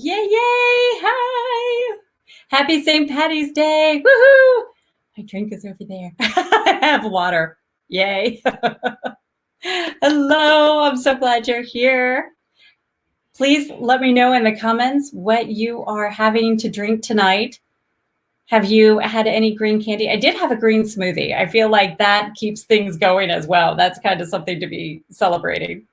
Yay, yay. Hi. Happy St. Patty's Day. Woohoo. My drink is over there. I have water. Yay. Hello. I'm so glad you're here. Please let me know in the comments what you are having to drink tonight. Have you had any green candy? I did have a green smoothie. I feel like that keeps things going as well. That's kind of something to be celebrating.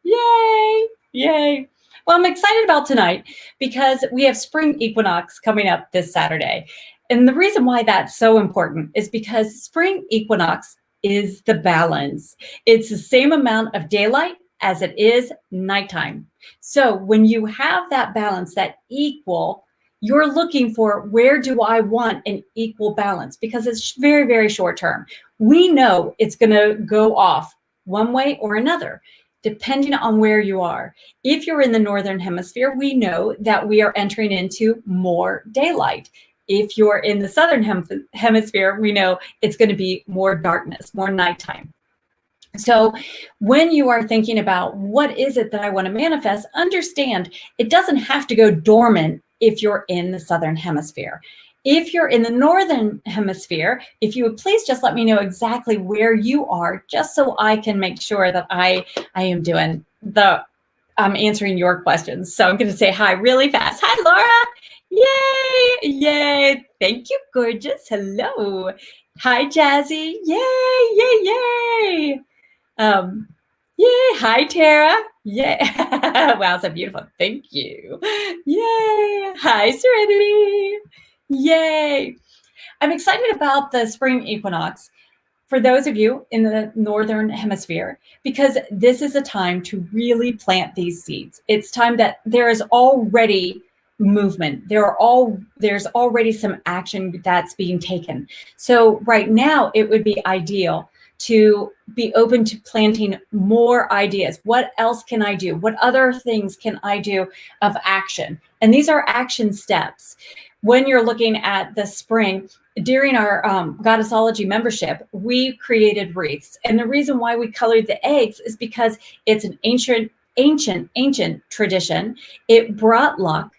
Yay! Yay! Well, I'm excited about tonight because we have spring equinox coming up this Saturday. And the reason why that's so important is because spring equinox is the balance. It's the same amount of daylight as it is nighttime. So when you have that balance, that equal, you're looking for where do I want an equal balance because it's very, very short term. We know it's going to go off one way or another, depending on where you are. If you're in the Northern Hemisphere, we know that we are entering into more daylight. If you're in the Southern Hemisphere, we know it's going to be more darkness, more nighttime. So when you are thinking about what is it that I want to manifest, understand it doesn't have to go dormant if you're in the Southern Hemisphere. If you're in the Northern Hemisphere, if you would please just let me know exactly where you are, just so I can make sure that I am doing answering your questions. So I'm going to say hi really fast. Hi, Laura. Yay. Yay. Thank you, gorgeous. Hello. Hi, Jazzy. Yay. Yay. Yay. Yay. Hi, Tara. Yay. Wow, so beautiful. Thank you. Yay. Hi, Serenity. Yay. I'm excited about the spring equinox for those of you in the Northern Hemisphere, because this is a time to really plant these seeds. It's time that there is already movement. There's already some action that's being taken. So right now it would be ideal to be open to planting more ideas. What else can I do? What other things can I do of action? And these are action steps. When you're looking at the spring, during our Goddessology membership, we created wreaths. And the reason why we colored the eggs is because it's an ancient tradition. It brought luck.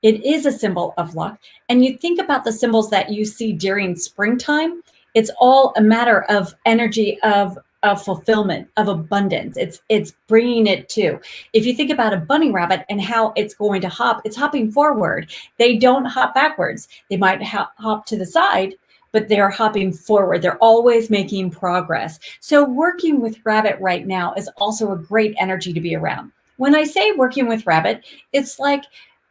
It is a symbol of luck. And you think about the symbols that you see during springtime, it's all a matter of energy of fulfillment, of abundance. It's bringing it to. If you think about a bunny rabbit and how it's going to hop, it's hopping forward. They don't hop backwards. They might hop to the side, but they're hopping forward. They're always making progress. So working with rabbit right now is also a great energy to be around. When I say working with rabbit, it's like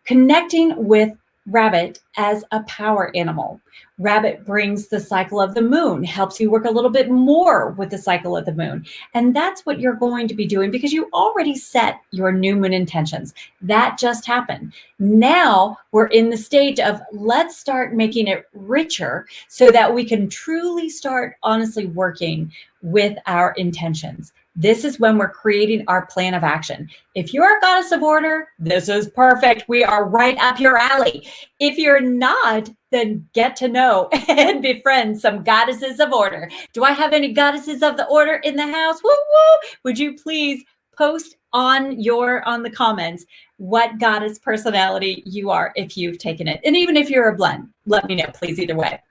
connecting with rabbit as a power animal. Rabbit brings the cycle of the moon, helps you work a little bit more with the cycle of the moon. And that's what you're going to be doing because you already set your new moon intentions. That just happened. Now we're in the stage of let's start making it richer so that we can truly start honestly working with our intentions. This is when we're creating our plan of action. If you're a goddess of order, this is perfect. We are right up your alley. If you're not, then get to know and befriend some goddesses of order. Do I have any goddesses of the order in the house? Woo woo! Would you please post on the comments what goddess personality you are if you've taken it. And even if you're a blend, let me know, please, either way.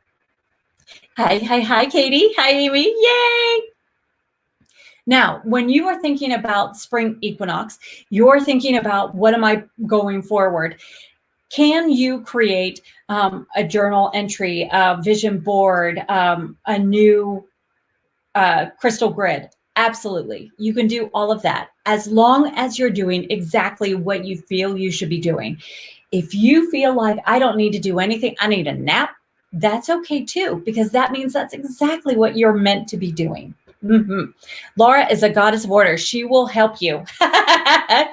Hi, Katie. Hi, Amy. Yay! Now, when you are thinking about spring equinox, you're thinking about what am I going forward? Can you create a journal entry, a vision board, a new crystal grid? Absolutely. You can do all of that as long as you're doing exactly what you feel you should be doing. If you feel like I don't need to do anything, I need a nap, that's okay too, because that means that's exactly what you're meant to be doing. Mm-hmm. Laura is a goddess of order. She will help you.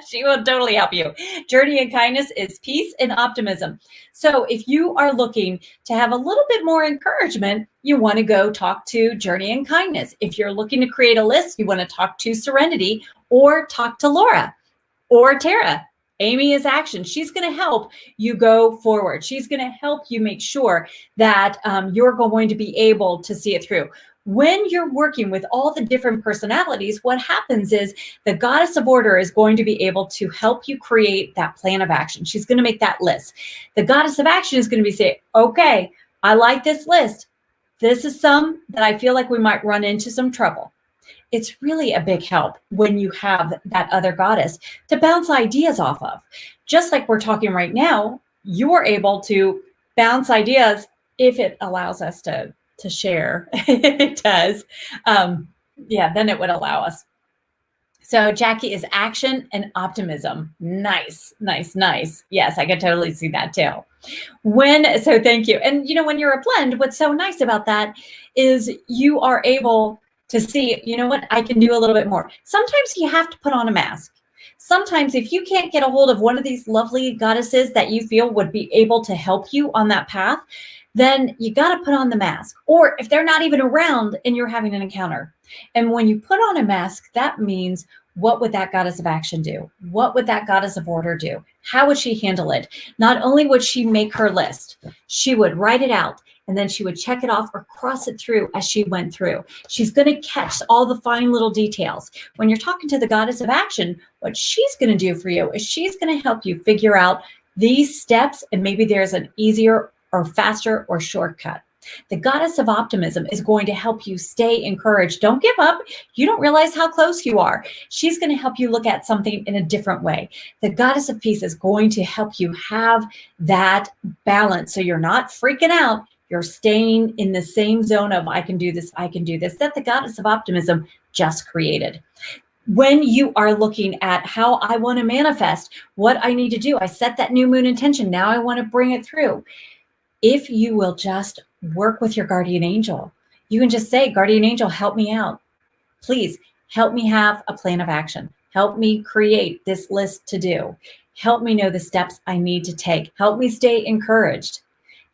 She will totally help you. Journey and kindness is peace and optimism. So if you are looking to have a little bit more encouragement, you want to go talk to Journey and Kindness. If you're looking to create a list, you want to talk to Serenity or talk to Laura or Tara. Amy is action. She's going to help you go forward. She's going to help you make sure that you're going to be able to see it through. When you're working with all the different personalities, what happens is the goddess of order is going to be able to help you create that plan of action. She's going to make that list. The goddess of action is going to be saying, okay, I like this list. This is some that I feel like we might run into some trouble. It's really a big help when you have that other goddess to bounce ideas off of. Just like we're talking right now, you're able to bounce ideas if it allows us to share. It does. Yeah, then it would allow us. So Jackie is action and optimism. Nice, nice, nice. Yes, I can totally see that too. So thank you. And when you're a blend, what's so nice about that is you are able to see, you know what, I can do a little bit more. Sometimes you have to put on a mask. Sometimes if you can't get a hold of one of these lovely goddesses that you feel would be able to help you on that path, then you got to put on the mask. Or if they're not even around and you're having an encounter. And when you put on a mask, that means, what would that goddess of action do? What would that goddess of order do? How would she handle it? Not only would she make her list, she would write it out, and then she would check it off or cross it through as she went through. She's going to catch all the fine little details. When you're talking to the goddess of action, what she's going to do for you is she's going to help you figure out these steps, and maybe there's an easier or faster or shortcut. The goddess of optimism is going to help you stay encouraged. Don't give up. You don't realize how close you are. She's going to help you look at something in a different way. The goddess of peace is going to help you have that balance so you're not freaking out. You're staying in the same zone of I can do this, that the goddess of optimism just created. When you are looking at how I want to manifest, what I need to do, I set that new moon intention. Now I want to bring it through. If you will just work with your guardian angel, you can just say, guardian angel, help me out. Please help me have a plan of action. Help me create this list to do. Help me know the steps I need to take. Help me stay encouraged.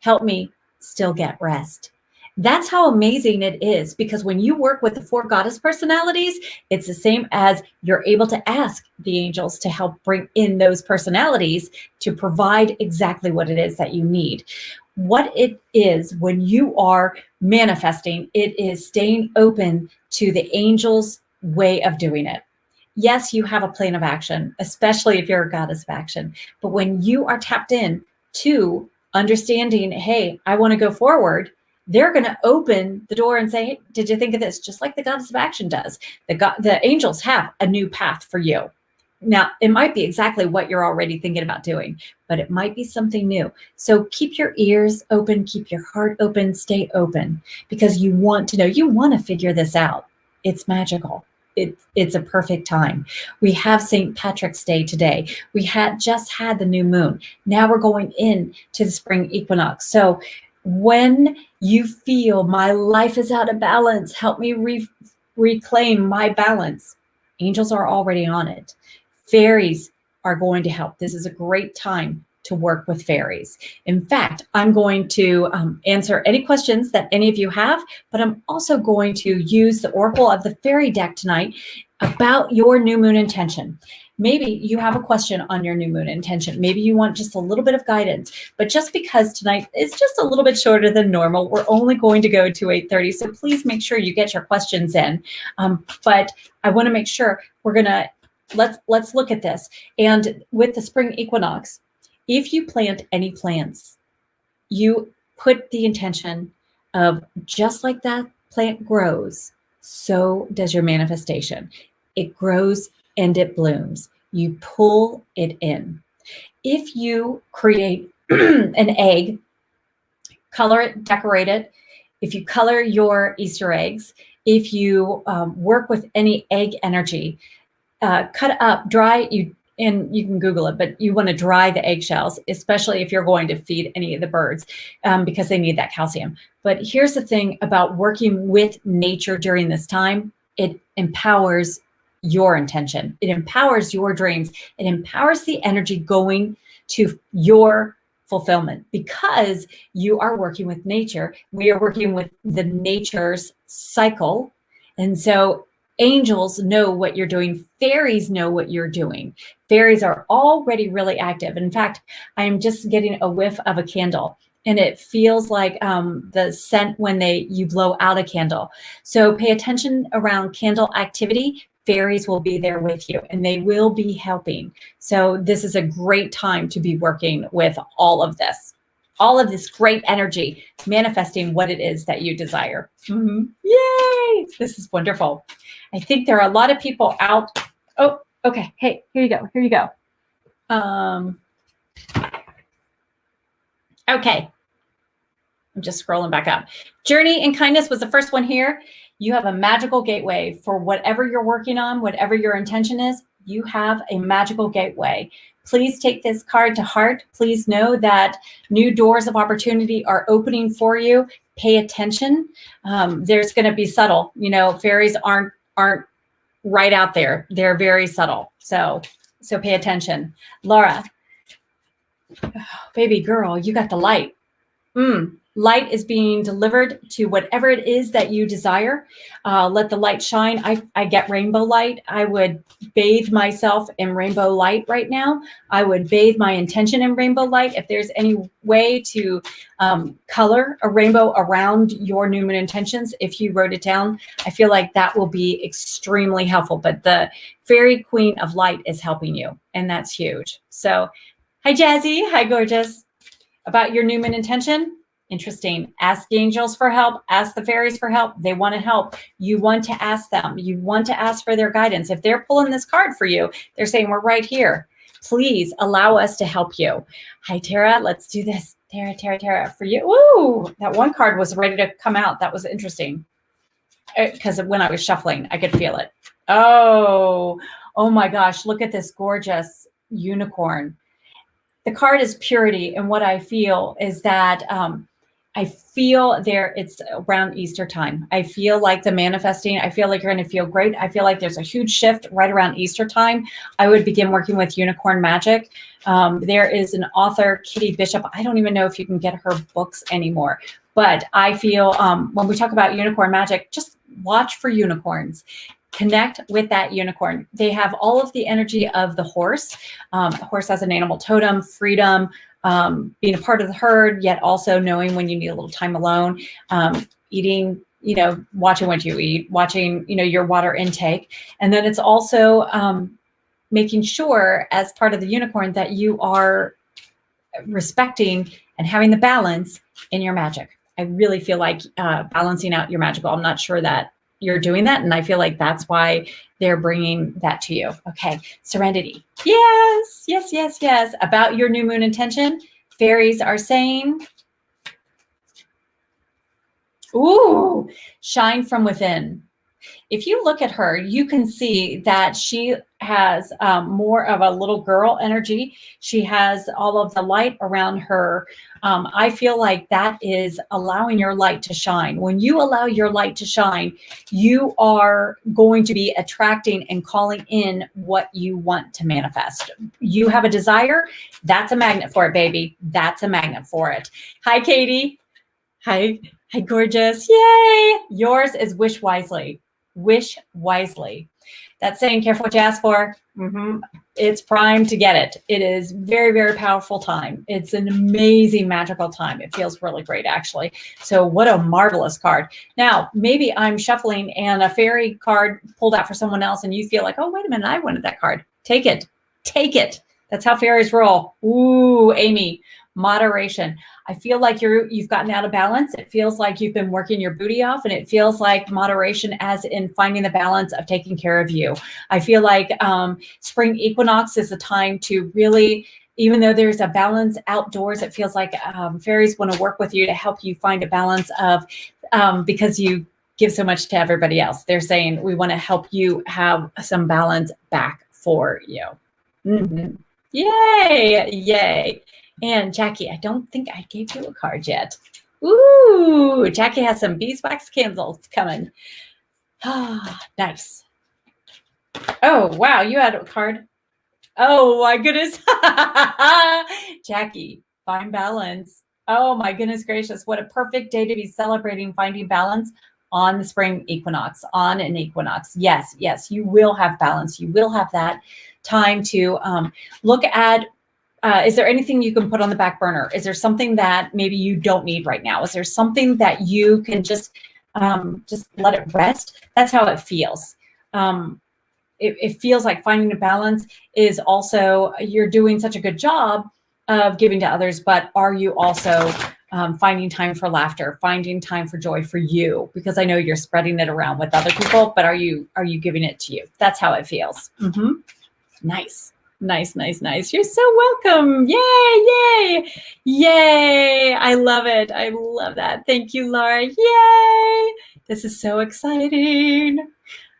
Help me still get rest. That's how amazing it is, because when you work with the 4 goddess personalities, it's the same as you're able to ask the angels to help bring in those personalities to provide exactly what it is that you need. What it is when you are manifesting, it is staying open to the angels' way of doing it. Yes, you have a plan of action, especially if you're a goddess of action. But when you are tapped in to understanding, hey, I want to go forward, they're going to open the door and say, hey, did you think of this? Just like the goddess of action does. The angels have a new path for you. Now, it might be exactly what you're already thinking about doing, but it might be something new. So keep your ears open, keep your heart open, stay open, because you want to know, you want to figure this out. It's magical. It's a perfect time. We have St. Patrick's Day today. We just had the new moon. Now we're going in to the spring equinox. So when you feel my life is out of balance, help me reclaim my balance. Angels are already on it. Fairies are going to help. This is a great time to work with fairies. In fact, I'm going to answer any questions that any of you have, but I'm also going to use the Oracle of the Fairy deck tonight about your new moon intention. Maybe you have a question on your new moon intention. Maybe you want just a little bit of guidance, but just because tonight is just a little bit shorter than normal, we're only going to go to 8:30. So please make sure you get your questions in. But I want to make sure let's look at this. And with the spring equinox, if you plant any plants, you put the intention of just like that plant grows, so does your manifestation. It grows and it blooms. You pull it in. If you create an egg, color it, decorate it. If you color your Easter eggs, if you work with any egg energy, cut up, dry, and you can Google it, but you want to dry the eggshells, especially if you're going to feed any of the birds, because they need that calcium. But here's the thing about working with nature during this time. It empowers your intention. It empowers your dreams. It empowers the energy going to your fulfillment, because you are working with nature. We are working with the nature's cycle. And so angels know what you're doing. Fairies know what you're doing. Fairies are already really active. In fact, I'm just getting a whiff of a candle. and it feels like the scent when you blow out a candle. So pay attention around candle activity. Fairies will be there with you and they will be helping. So this is a great time to be working with all of this great energy, manifesting what it is that you desire. Yay! This is wonderful. I think there are a lot of people out. Oh, okay. Hey, here you go. Here you go. Okay. I'm just scrolling back up. Journey and kindness was the first one here. You have a magical gateway for whatever you're working on, whatever your intention is. You have a magical gateway. Please take this card to heart. Please know that new doors of opportunity are opening for you. Pay attention. There's going to be subtle. You know, fairies aren't right out there. They're very subtle. So pay attention. Laura, oh, baby girl, you got the light. Light is being delivered to whatever it is that you desire. Let the light shine. I get rainbow light. I would bathe myself in rainbow light right now. I would bathe my intention in rainbow light. If there's any way to color a rainbow around your new moon intentions, if you wrote it down, I feel like that will be extremely helpful. But the fairy queen of light is helping you, and that's huge. So, hi, Jazzy. Hi, gorgeous. About your new moon intention. Interesting. Ask the angels for help. Ask the fairies for help. They want to help. You want to ask them. You want to ask for their guidance. If they're pulling this card for you, they're saying, we're right here. Please allow us to help you. Hi, Tara. Let's do this. Tara, for you. Ooh, that one card was ready to come out. That was interesting. Because when I was shuffling, I could feel it. Oh my gosh. Look at this gorgeous unicorn. The card is purity. And what I feel is that I feel it's around Easter time. I feel like the manifesting, I feel like you're going to feel great. I feel like there's a huge shift right around Easter time. I would begin working with unicorn magic. There is an author, Kitty Bishop. I don't even know if you can get her books anymore, but I feel when we talk about unicorn magic, just watch for unicorns. Connect with that unicorn. They have all of the energy of the horse. The horse has an animal totem, freedom, being a part of the herd, yet also knowing when you need a little time alone, eating, watching what you eat, watching, your water intake. And then it's also making sure as part of the unicorn that you are respecting and having the balance in your magic. I really feel like balancing out your magical. I'm not sure that you're doing that. And I feel like that's why they're bringing that to you. Okay. Serenity. Yes. About your new moon intention, fairies are saying, ooh, shine from within. If you look at her, you can see that she has more of a little girl energy. She has all of the light around her. I feel like that is allowing your light to shine. When you allow your light to shine, you are going to be attracting and calling in what you want to manifest. You have a desire, that's a magnet for it, baby. That's a magnet for it. Hi, Katie. Hi, gorgeous. Yay. Yours is wish wisely. Wish wisely. That's saying careful what you ask for. It's primed to get it. It is very, very powerful time. It's an amazing magical time. It feels really great, actually. So what a marvelous card. Now, maybe I'm shuffling and a fairy card pulled out for someone else and you feel like, oh, wait a minute, I wanted that card. Take it. Take it. That's how fairies roll. Ooh, Amy, moderation. I feel like you've gotten out of balance. It feels like you've been working your booty off, and it feels like moderation as in finding the balance of taking care of you. I feel like spring equinox is a time to really, even though there's a balance outdoors, it feels like fairies want to work with you to help you find a balance of, because you give so much to everybody else. They're saying, we want to help you have some balance back for you. Yay. And Jackie, I don't think I gave you a card yet. Ooh, Jackie has some beeswax candles coming. Nice. Oh, wow, you had a card. Oh, my goodness. Jackie, find balance. Oh, my goodness gracious. What a perfect day to be celebrating finding balance on the spring equinox, on an equinox. Yes, you will have balance. You will have that time to look at Is there anything you can put on the back burner? Is there something that maybe you don't need right now? Is there something that you can just let it rest? That's how it feels. It feels like finding a balance is also, you're doing such a good job of giving to others, but are you also finding time for laughter, finding time for joy for you? Because I know you're spreading it around with other people, but are you giving it to you? That's how it feels. Nice. Nice, nice, nice. You're so welcome. Yay, yay, yay. I love it. I love that. Thank you, Laura. Yay. This is so exciting.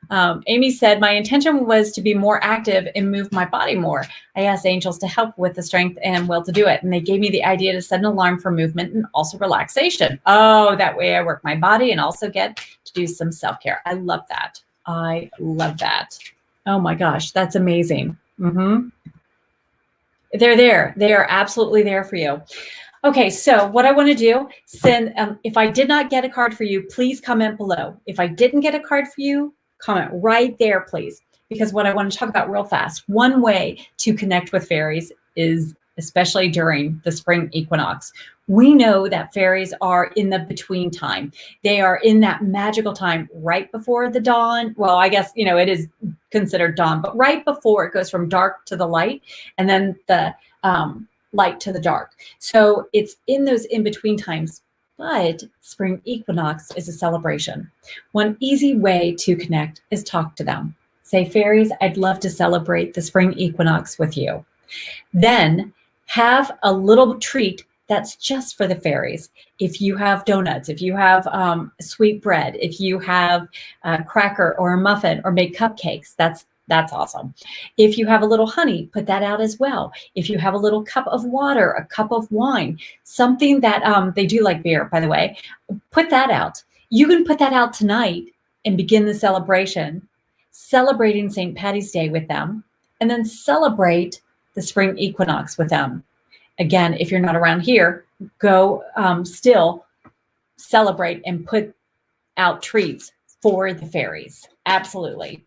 Amy said, my intention was to be more active and move my body more. I asked angels to help with the strength and will to do it. And they gave me the idea to set an alarm for movement and also relaxation. Oh, that way I work my body and also get to do some self-care. I love that. I love that. Oh my gosh, that's amazing. They're there. They are absolutely there for you. Okay, so what I want to do, send, if I did not get a card for you, please comment below. If I didn't get a card for you, comment right there, please. Because what I want to talk about real fast, one way to connect with fairies is, especially during the spring equinox, we know that fairies are in the between time. They are in that magical time right before the dawn. Well, I guess, you know, it is considered dawn, but right before it goes from dark to the light, and then the light to the dark. So it's in those in-between times, but spring equinox is a celebration. One easy way to connect is talk to them. Say, fairies, I'd love to celebrate the spring equinox with you. Then have a little treat that's just for the fairies. If you have donuts, if you have sweet bread, if you have a cracker or a muffin or make cupcakes, that's awesome. If you have a little honey, put that out as well. If you have a little cup of water, a cup of wine, something that they do like beer, by the way, put that out. You can put that out tonight and begin the celebration, celebrating St. Patty's Day with them, and then celebrate the spring equinox with them. Again, if you're not around here, go still celebrate and put out treats for the fairies. Absolutely.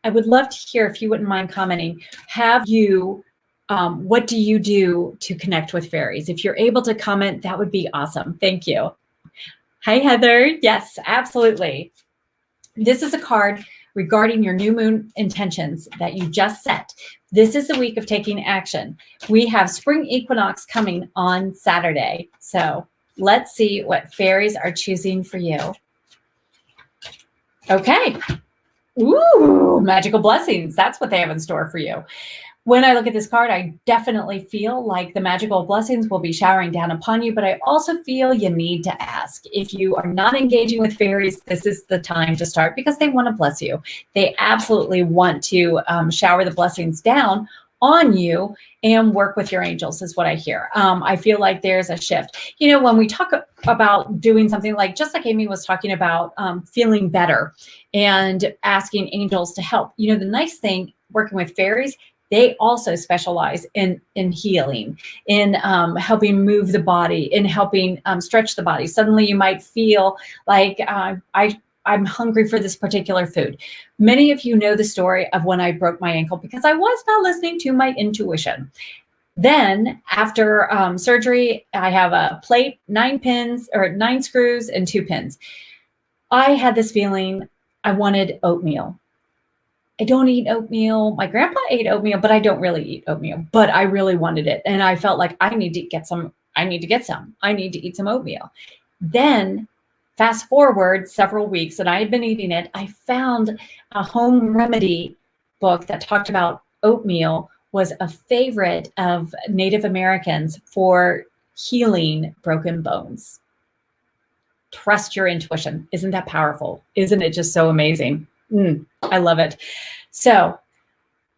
I would love to hear, if you wouldn't mind commenting, have you, what do you do to connect with fairies? If you're able to comment, that would be awesome. Thank you. Hi, Heather. Yes, absolutely. This is a card regarding your new moon intentions that you just set. This is the week of taking action. We have spring equinox coming on Saturday. So let's see what fairies are choosing for you. Okay. Ooh, magical blessings. That's what they have in store for you. When I look at this card, I definitely feel like the magical blessings will be showering down upon you, but I also feel you need to ask. If you are not engaging with fairies, this is the time to start, because they want to bless you. They absolutely want to shower the blessings down on you and work with your angels, is what I hear. I feel like there's a shift. You know, when we talk about doing something like, just like Amy was talking about, feeling better and asking angels to help, you know, the nice thing working with fairies, they also specialize in healing, in helping move the body, in helping stretch the body. Suddenly you might feel like I'm hungry for this particular food. Many of you know the story of when I broke my ankle because I was not listening to my intuition. Then after surgery, I have a plate, 9 pins or 9 screws and 2 pins. I had this feeling I wanted oatmeal. I don't eat oatmeal. My grandpa ate oatmeal, but I don't really eat oatmeal, but I really wanted it. And I felt like I need to get some. I need to eat some oatmeal. Then fast forward several weeks and I had been eating it. I found a home remedy book that talked about oatmeal was a favorite of Native Americans for healing broken bones. Trust your intuition. Isn't that powerful? Isn't it just so amazing? I love it. So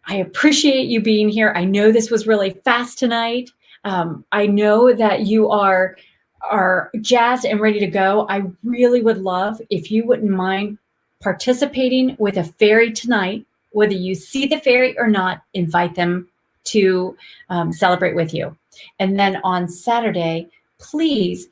I appreciate you being here. I know this was really fast tonight. I know that you are jazzed and ready to go. I really would love if you wouldn't mind participating with a fairy tonight. Whether you see the fairy or not, invite them to celebrate with you. And then on Saturday, please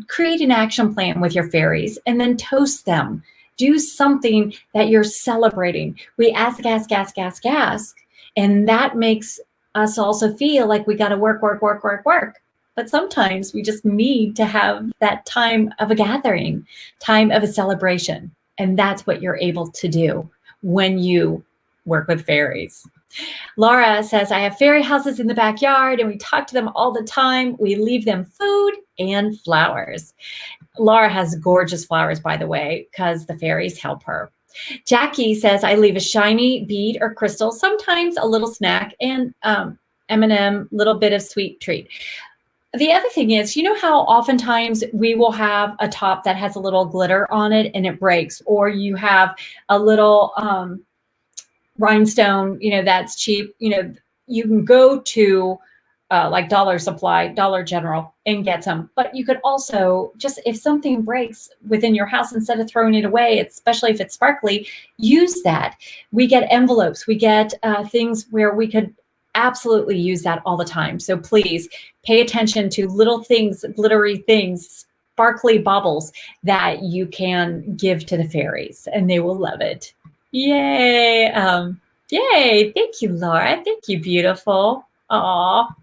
create an action plan with your fairies and then toast them. Do something that you're celebrating. We ask, and that makes us also feel like we got to work, work, work, work, work. But sometimes we just need to have that time of a gathering, time of a celebration. And that's what you're able to do when you work with fairies. Laura says, I have fairy houses in the backyard and we talk to them all the time. We leave them food and flowers. Laura has gorgeous flowers, by the way, because the fairies help her. Jackie says, I leave a shiny bead or crystal, sometimes a little snack, and M&M, little bit of sweet treat. The other thing is, you know how oftentimes we will have a top that has a little glitter on it and it breaks, or you have a little rhinestone, that's cheap. You can go to like Dollar Supply, Dollar General, and get some. But you could also just, if something breaks within your house, instead of throwing it away, especially if it's sparkly, use that. We get envelopes, we get things where we could absolutely use that all the time. So please pay attention to little things, glittery things, sparkly baubles that you can give to the fairies, and they will love it. Yay. Yay. Thank you, Laura. Thank you, beautiful. Aw.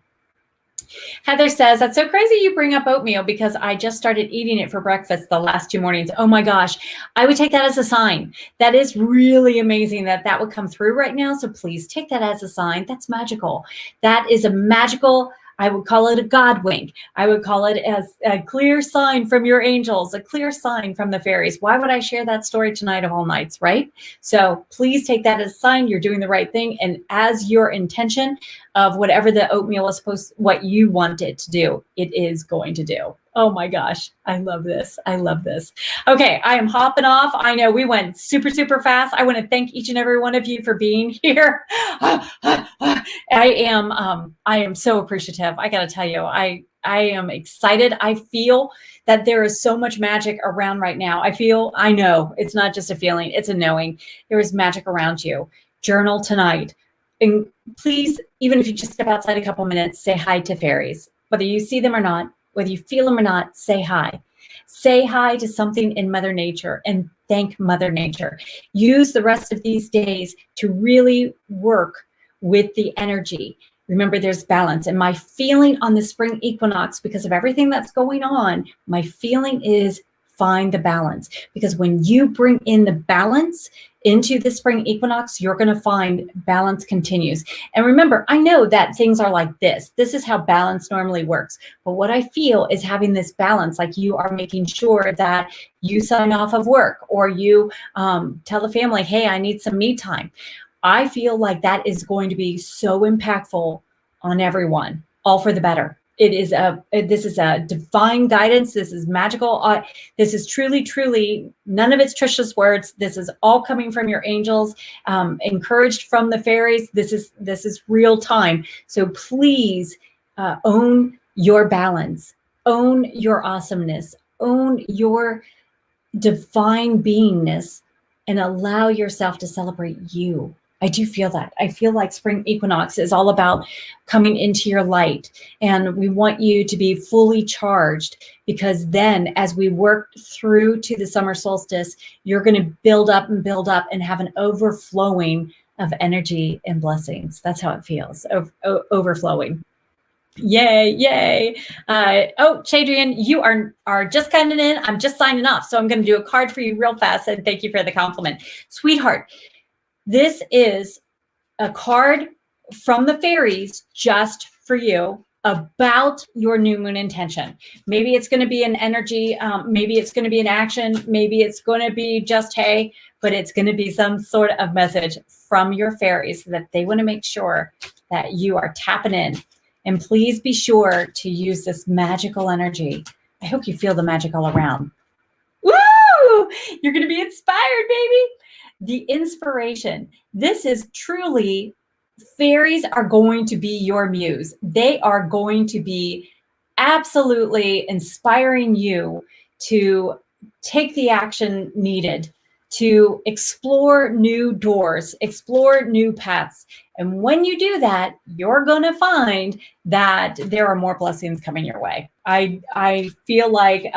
Heather says, that's so crazy you bring up oatmeal because I just started eating it for breakfast the last 2 mornings. Oh my gosh. I would take that as a sign. That is really amazing that would come through right now. So please take that as a sign. That's magical. That is a magical, I would call it a God wink. I would call it as a clear sign from your angels, a clear sign from the fairies. Why would I share that story tonight of all nights, right? So please take that as a sign you're doing the right thing. And as your intention of whatever the oatmeal is what you want it to do, it is going to do. Oh my gosh, I love this. I love this. Okay, I am hopping off. I know we went super, super fast. I want to thank each and every one of you for being here. I am so appreciative. I got to tell you, I am excited. I feel that there is so much magic around right now. I know it's not just a feeling, it's a knowing. There is magic around you. Journal tonight. And please, even if you just step outside a couple minutes, say hi to fairies. Whether you see them or not, whether you feel them or not, say hi. Say hi to something in Mother Nature and thank Mother Nature. Use the rest of these days to really work with the energy. Remember, there's balance. And my feeling on the spring equinox, because of everything that's going on, my feeling is find the balance. Because when you bring in the balance into the spring equinox, you're going to find balance continues. And remember, I know that things are like this. This is how balance normally works. But what I feel is having this balance, like you are making sure that you sign off of work, or you tell the family, hey, I need some me time. I feel like that is going to be so impactful on everyone, all for the better. This is a divine guidance. This is magical. This is truly, truly, none of it's Trisha's words. This is all coming from your angels, encouraged from the fairies. This is real time. So please own your balance, own your awesomeness, own your divine beingness, and allow yourself to celebrate you. I do feel that. I feel like spring equinox is all about coming into your light, and we want you to be fully charged, because then as we work through to the summer solstice, you're going to build up and have an overflowing of energy and blessings. That's how it feels, overflowing. Yay, yay. Chadrian, you are just coming in. I'm just signing off. So I'm going to do a card for you real fast, and thank you for the compliment. Sweetheart, this is a card from the fairies just for you about your new moon intention. Maybe it's going to be an energy, maybe it's going to be an action, maybe it's going to be just, hey, but it's going to be some sort of message from your fairies that they want to make sure that you are tapping in. And please be sure to use this magical energy. I hope you feel the magic all around. Woo! You're going to be inspired, baby. The inspiration. This is truly, fairies are going to be your muse. They are going to be absolutely inspiring you to take the action needed to explore new doors, explore new paths. And when you do that, you're going to find that there are more blessings coming your way. I feel like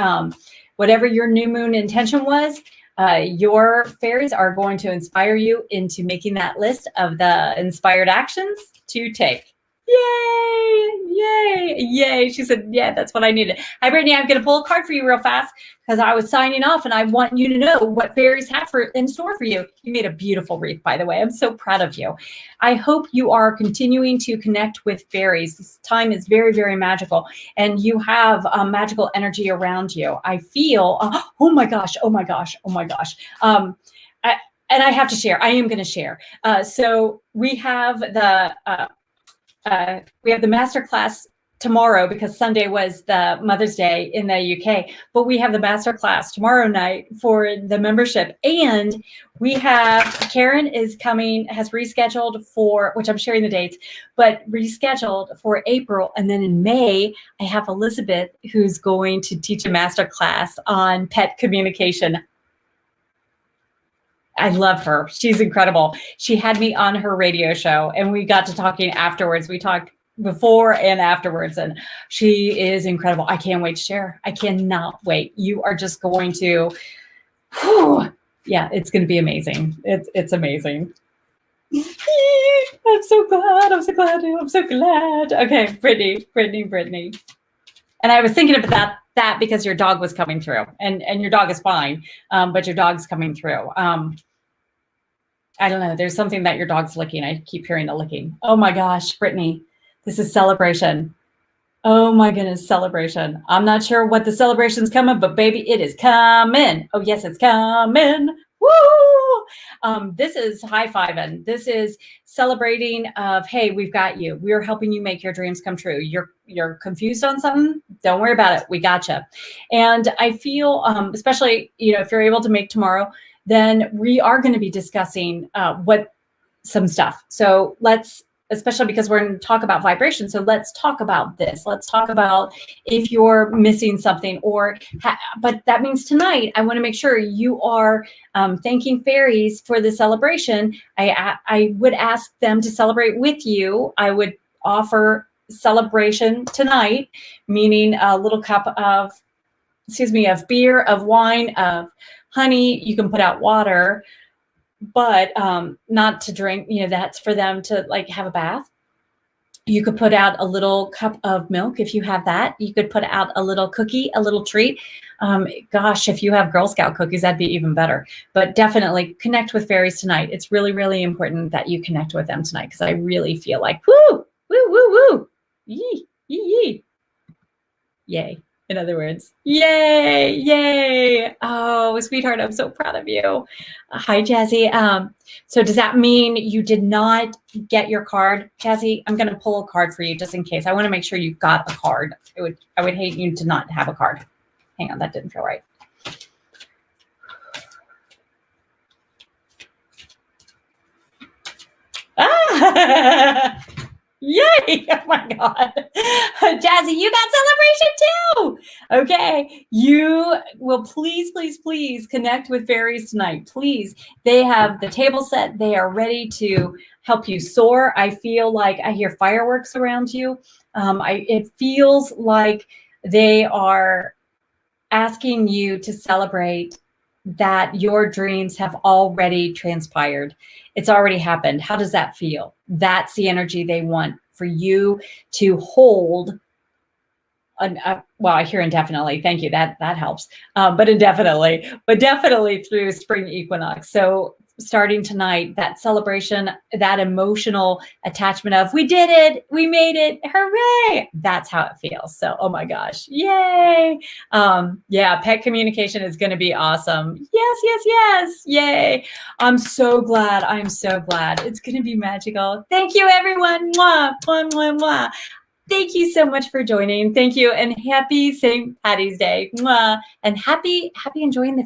whatever your new moon intention was, your fairies are going to inspire you into making that list of the inspired actions to take. Yay! Yay! Yay! She said, yeah, that's what I needed. Hi, Brittany. I'm going to pull a card for you real fast because I was signing off and I want you to know what fairies have in store for you. You made a beautiful wreath, by the way. I'm so proud of you. I hope you are continuing to connect with fairies. This time is very, very magical and you have magical energy around you. I feel, oh my gosh, oh my gosh, oh my gosh. And I have to share. I am going to share. So we have the master class tomorrow because Sunday was the Mother's Day in the UK, but we have the master class tomorrow night for the membership. And we have Karen is coming, has rescheduled for, which I'm sharing the dates, but rescheduled for April. And then in May, I have Elizabeth who's going to teach a master class on pet communication. I love her. She's incredible. She had me on her radio show and we got to talking afterwards. We talked before and afterwards and she is incredible. I can't wait to share. I cannot wait. You are just going to, yeah, it's going to be amazing. It's amazing. I'm so glad. I'm so glad. I'm so glad. Okay, Brittany. And I was thinking about that because your dog was coming through and your dog is fine. But your dog's coming through. I don't know. There's something that your dog's licking. I keep hearing the licking. Oh my gosh, Brittany, this is celebration. Oh my goodness, celebration. I'm not sure what the celebration's coming, but baby, it is coming. Oh yes, it's coming. Woo! This is high-fiving. This is celebrating of, hey, we've got you. We're helping you make your dreams come true. You're confused on something? Don't worry about it. We gotcha. And I feel, especially, if you're able to make tomorrow, then we are going to be discussing some stuff. So especially because we're going to talk about vibration. So let's talk about this. Let's talk about if you're missing something but that means tonight, I want to make sure you are thanking fairies for the celebration. I would ask them to celebrate with you. I would offer celebration tonight, meaning a little cup of beer, of wine, of honey. You can put out water, but not to drink. That's for them to have a bath. You could put out a little cup of milk if you have that. You could put out a little cookie, a little treat. Gosh, if you have Girl Scout cookies, that'd be even better. But definitely connect with fairies tonight. It's really, really important that you connect with them tonight because I really feel like woo, woo, woo, woo, yee, yee, yee. Yay. In other words, yay, yay. Oh, sweetheart, I'm so proud of you. Hi, Jazzy. So does that mean you did not get your card? Jazzy, I'm going to pull a card for you just in case. I want to make sure you got a card. I would hate you to not have a card. Hang on, that didn't feel right. Ah! Yay! Oh my God. Jazzy, you got celebration too. Okay. You will please connect with fairies tonight. Please. They have the table set. They are ready to help you soar. I feel like I hear fireworks around you. It feels like they are asking you to celebrate that your dreams have already transpired. It's already happened. How does that feel? That's the energy they want for you to hold. Well, I hear indefinitely. Thank you. That helps. But indefinitely, but definitely through spring equinox. So starting tonight, that celebration, that emotional attachment of we did it, we made it, hooray! That's how it feels. So, oh my gosh, yay! Yeah, pet communication is going to be awesome. Yes, yay! I'm so glad. I'm so glad. It's going to be magical. Thank you, everyone. Mwah, mwah, mwah, mwah. Thank you so much for joining. Thank you, and happy St. Patty's Day. Mwah. And happy enjoying the